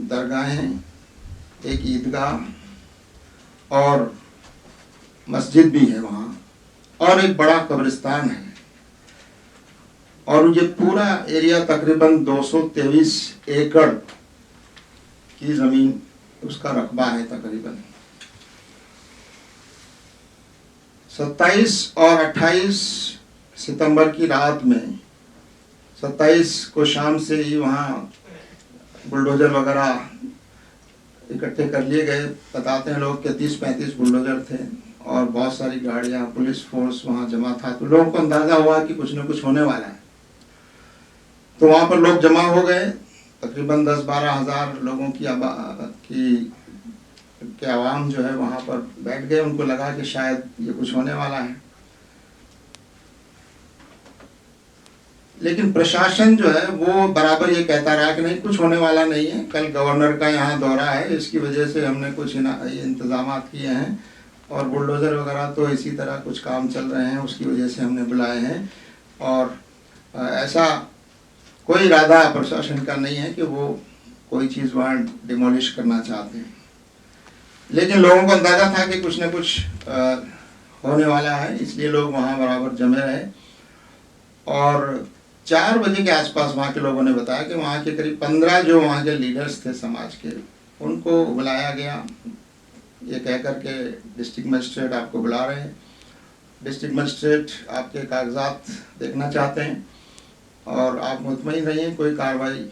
दरगाहें, एक ईदगाह और मस्जिद भी है वहाँ, और एक बड़ा कब्रिस्तान है। और ये पूरा एरिया तकरीबन 223 एकड़ की ज़मीन उसका रकबा है तकरीबन। 27 और 28 सितंबर की रात में, 27 को शाम से ही वहाँ बुलडोज़र वगैरह इकट्ठे कर लिए गए। बताते हैं लोग कि 30-35 बुलडोज़र थे और बहुत सारी गाड़ियाँ, पुलिस फोर्स वहाँ जमा था। तो लोगों को अंदाज़ा हुआ कि कुछ न कुछ होने वाला है। तो वहाँ पर लोग जमा हो गए, तकरीबन 10-12 हज़ार लोगों की आवाम जो है वहाँ पर बैठ गए। उनको लगा कि शायद ये कुछ होने वाला है, लेकिन प्रशासन जो है वो बराबर ये कहता रहा कि नहीं, कुछ होने वाला नहीं है। कल गवर्नर का यहाँ दौरा है, इसकी वजह से हमने कुछ इंतजाम किए हैं, और बुलडोज़र वगैरह तो इसी तरह कुछ काम चल रहे हैं, उसकी वजह से हमने बुलाए हैं। और ऐसा कोई इरादा प्रशासन का नहीं है कि वो कोई चीज़ वहाँ डिमोलिश करना चाहते हैं। लेकिन लोगों को अंदाज़ा था कि कुछ न कुछ होने वाला है, इसलिए लोग वहाँ बराबर जमे रहे। और 4 बजे के आसपास वहाँ के लोगों ने बताया कि वहाँ के करीब 15 जो वहाँ के लीडर्स थे समाज के, उनको बुलाया गया, ये कह कर के डिस्ट्रिक्ट मजिस्ट्रेट आपको बुला रहे हैं, डिस्ट्रिक्ट मजिस्ट्रेट आपके कागजात देखना चाहते हैं और आप मुतमईन रहिए, कोई कार्रवाई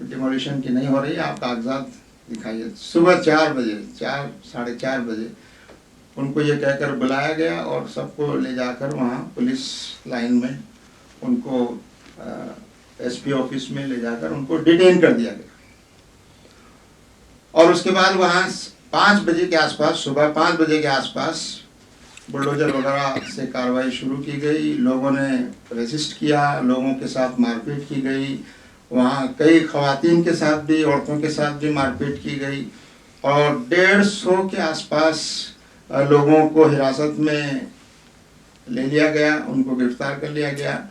डिमोलिशन की नहीं हो रही है, आप कागजात दिखाइए। सुबह 4 बजे, 4 साढ़े 4 बजे उनको ये कहकर बुलाया गया और सबको ले जाकर वहाँ पुलिस लाइन में उनको एसपी ऑफिस में ले जाकर उनको डिटेन कर दिया गया। और उसके बाद वहाँ 5 बजे के आसपास, सुबह 5 बजे के आसपास बुलडोजर वगैरह से कार्रवाई शुरू की गई। लोगों ने रेजिस्ट किया, लोगों के साथ मारपीट की गई, वहाँ कई ख़वातीन के साथ भी, औरतों के साथ भी मारपीट की गई, और 150 के आसपास लोगों को हिरासत में ले लिया गया, उनको गिरफ्तार कर लिया गया।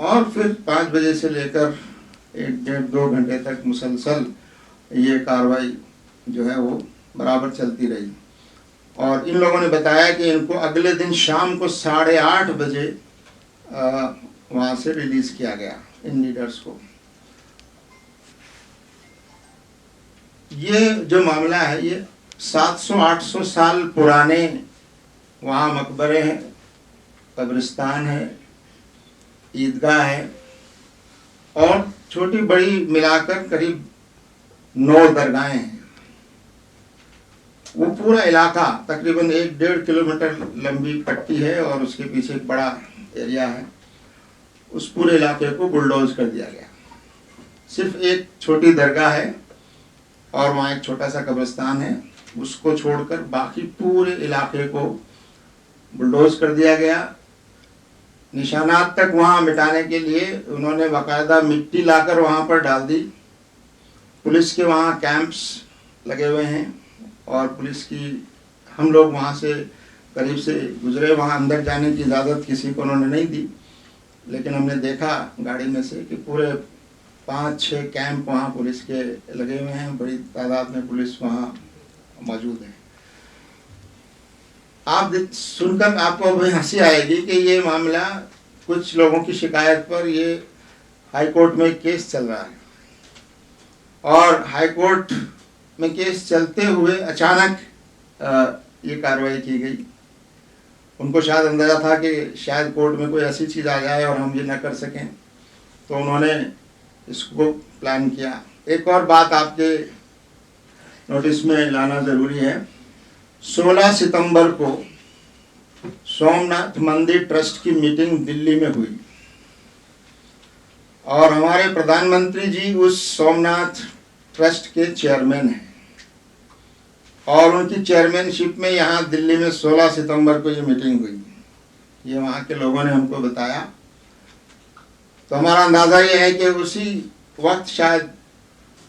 और फिर 5 बजे से लेकर 1-1.5-2 घंटे तक मुसलसल ये कार्रवाई जो है वो बराबर चलती रही। और इन लोगों ने बताया कि इनको अगले दिन शाम को 8:30 बजे वहाँ से रिलीज़ किया गया, इन लीडर्स को। ये जो मामला है ये 700-800 साल पुराने वहाँ मकबरे हैं, कब्रिस्तान है, ईदगाह है, और छोटी बड़ी मिलाकर करीब 9 दरगाहें हैं। वो पूरा इलाका तकरीबन 1-1.5 किलोमीटर लंबी पट्टी है और उसके पीछे एक बड़ा एरिया है। उस पूरे इलाके को बुलडोज कर दिया गया। सिर्फ एक छोटी दरगाह है और वहाँ एक छोटा सा कब्रिस्तान है, उसको छोड़कर बाकी पूरे इलाके को बुलडोज कर दिया गया। निशानात तक वहाँ मिटाने के लिए उन्होंने बाकायदा मिट्टी लाकर वहाँ पर डाल दी। पुलिस के वहाँ कैंप्स लगे हुए हैं और पुलिस की, हम लोग वहाँ से करीब से गुजरे, वहाँ अंदर जाने की इजाज़त किसी को उन्होंने नहीं दी, लेकिन हमने देखा गाड़ी में से कि पूरे 5-6 कैंप वहाँ पुलिस के लगे हुए हैं, बड़ी तादाद में पुलिस वहाँ मौजूद है। आप सुनकर आपको भी हंसी आएगी कि ये मामला कुछ लोगों की शिकायत पर ये हाई कोर्ट में केस चल रहा है, और हाई कोर्ट में केस चलते हुए अचानक ये कार्रवाई की गई। उनको शायद अंदाज़ा था कि शायद कोर्ट में कोई ऐसी चीज़ आ जाए और हम ये न कर सकें, तो उन्होंने इसको प्लान किया। एक और बात आपके नोटिस में लाना ज़रूरी है। 16 सितंबर को सोमनाथ मंदिर ट्रस्ट की मीटिंग दिल्ली में हुई और हमारे प्रधानमंत्री जी उस सोमनाथ ट्रस्ट के चेयरमैन हैं, और उनकी चेयरमैनशिप में यहाँ दिल्ली में 16 सितंबर को ये मीटिंग हुई। ये वहाँ के लोगों ने हमको बताया, तो हमारा अंदाज़ा ये है कि उसी वक्त शायद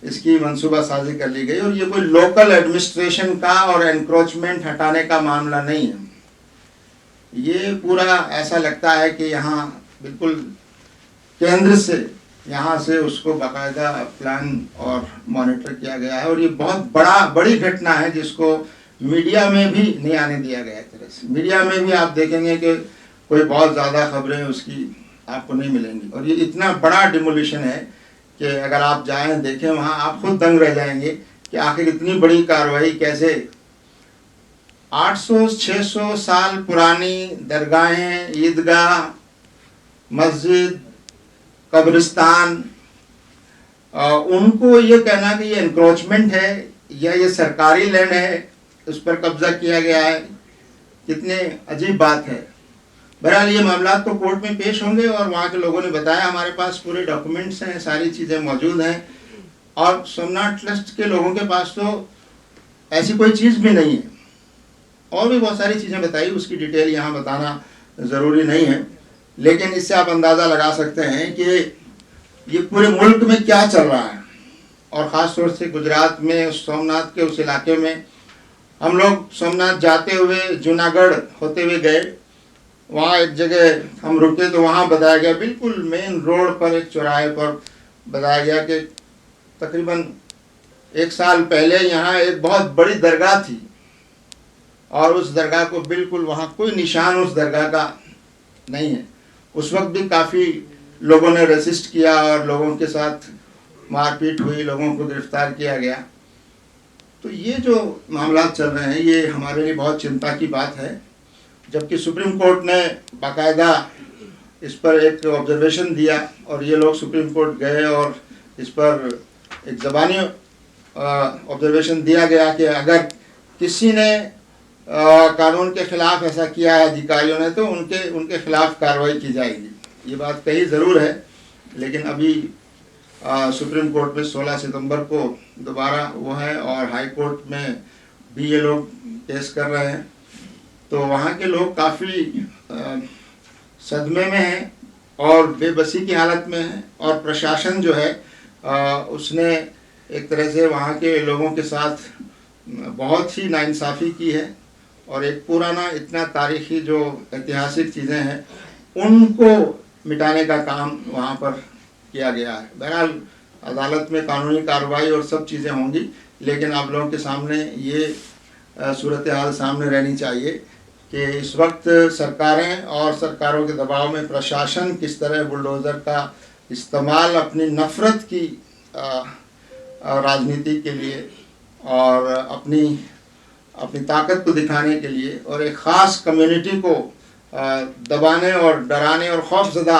इसकी मंसूबा साजी कर ली गई, और ये कोई लोकल एडमिनिस्ट्रेशन का और एनक्रोचमेंट हटाने का मामला नहीं है। ये पूरा ऐसा लगता है कि यहाँ बिल्कुल केंद्र से यहाँ से उसको बाकायदा प्लान और मॉनिटर किया गया है। और ये बहुत बड़ी घटना है जिसको मीडिया में भी नहीं आने दिया गया एक तरह से। मीडिया में भी आप देखेंगे कि कोई बहुत ज़्यादा खबरें उसकी आपको नहीं मिलेंगी। और ये इतना बड़ा डिमोलिशन है कि अगर आप जाएं देखें वहाँ, आप खुद दंग रह जाएंगे कि आखिर इतनी बड़ी कार्रवाई कैसे। 800-600 साल पुरानी दरगाहें, ईदगाह, मस्जिद, कब्रिस्तान, उनको ये कहना कि ये एनक्रोचमेंट है या ये सरकारी लैंड है, उस पर कब्जा किया गया है, कितने अजीब बात है। बहरहाल ये मामला तो कोर्ट में पेश होंगे और वहाँ के लोगों ने बताया, हमारे पास पूरे डॉक्यूमेंट्स हैं, सारी चीज़ें मौजूद हैं। और सोमनाथ ट्रस्ट के लोगों के पास तो ऐसी कोई चीज़ भी नहीं है। और भी बहुत सारी चीज़ें बताई, उसकी डिटेल यहाँ बताना ज़रूरी नहीं है, लेकिन इससे आप अंदाज़ा लगा सकते हैं कि ये पूरे मुल्क में क्या चल रहा है। और ख़ास तौर से गुजरात में, सोमनाथ के उस इलाके में, हम लोग सोमनाथ जाते हुए जूनागढ़ होते हुए गए, वहाँ एक जगह हम रुके तो वहाँ बताया गया, बिल्कुल मेन रोड पर एक चौराहे पर बताया गया कि तकरीबन 1 साल पहले यहाँ एक बहुत बड़ी दरगाह थी और उस दरगाह को बिल्कुल वहाँ कोई निशान उस दरगाह का नहीं है। उस वक्त भी काफ़ी लोगों ने रेसिस्ट किया और लोगों के साथ मारपीट हुई, लोगों को गिरफ्तार किया गया। तो ये जो मामला चल रहे हैं ये हमारे लिए बहुत चिंता की बात है, जबकि सुप्रीम कोर्ट ने बाकायदा इस पर एक ऑब्जर्वेशन दिया और ये लोग सुप्रीम कोर्ट गए और इस पर एक ज़बानी ऑब्जर्वेशन दिया गया कि अगर किसी ने कानून के खिलाफ ऐसा किया है अधिकारियों ने तो उनके खिलाफ कार्रवाई की जाएगी। ये बात कही ज़रूर है, लेकिन अभी सुप्रीम कोर्ट में 16 सितंबर को दोबारा वो है और हाई कोर्ट में भी ये लोग केस कर रहे हैं। तो वहाँ के लोग काफ़ी सदमे में हैं और बेबसी की हालत में हैं। और प्रशासन जो है उसने एक तरह से वहाँ के लोगों के साथ बहुत ही नाइंसाफ़ी की है और एक पुराना इतना तारीखी जो ऐतिहासिक चीज़ें हैं उनको मिटाने का काम वहाँ पर किया गया है। बहरहाल अदालत में कानूनी कार्रवाई और सब चीज़ें होंगी, लेकिन आप लोगों के सामने ये सूरत हाल सामने रहनी चाहिए कि इस वक्त सरकारें और सरकारों के दबाव में प्रशासन किस तरह बुलडोज़र का इस्तेमाल अपनी नफ़रत की राजनीति के लिए और अपनी ताकत को दिखाने के लिए और एक ख़ास कम्युनिटी को दबाने और डराने और खौफज़दा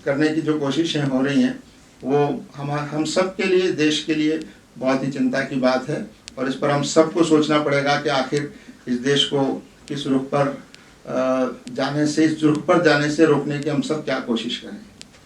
करने की जो कोशिशें हो रही हैं वो हम सब के लिए, देश के लिए बहुत ही चिंता की बात है। और इस पर हम सबको सोचना पड़ेगा कि आखिर इस देश को किस रुख पर जाने से रोकने की हम सब क्या कोशिश करें।